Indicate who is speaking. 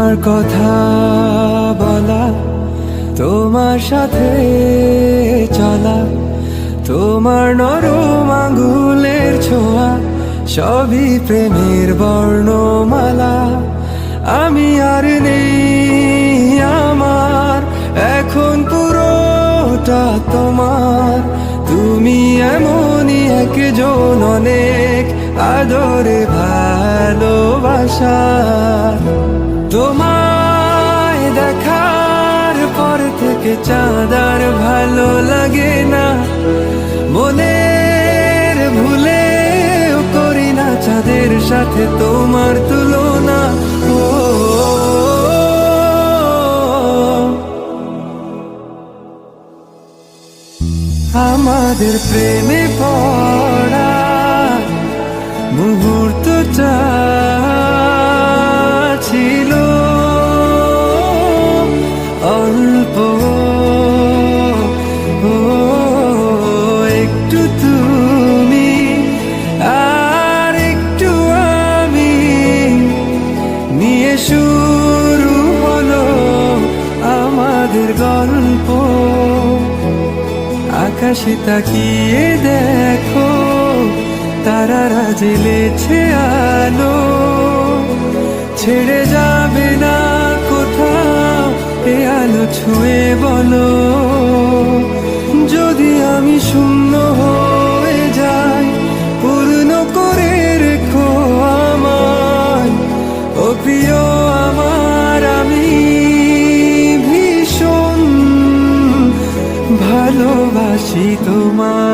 Speaker 1: তোমার কথা বলা, তোমার সাথে চলা, তোমার নরম আঙ্গুলের ছোঁয়া, সবই প্রেমের বর্ণমালা। আমি আর নেই আমার, এখন পুরোটা তোমার। তুমি এমনই একজন, অনেক আদরে ভালোবাসা। তোমায় দেখার পর থেকে চাঁদ আর ভালো লাগে না, মনের ভুলেও করি না চাঁদের সাথে তোমার তুলনা। ও আমাদের প্রেমে পড়া মুহূর্তটা ছিল অল্প, একটু তুমি আর একটু আমি, নিয়ে শুরু হলো আমাদের গল্প। আকাশে তাকিয়ে দেখো, তারারা জ্বেলেছে আলো, ছেড়ে যাবে না কোথাও এ আলো ছুঁয়ে বলো। যদি আমি শূন্য হয়ে যাই, পূর্ণ করে রেখো আমায়। ও প্রিয় আমার, আমি ভীষণ ভালোবাসি তোমায়।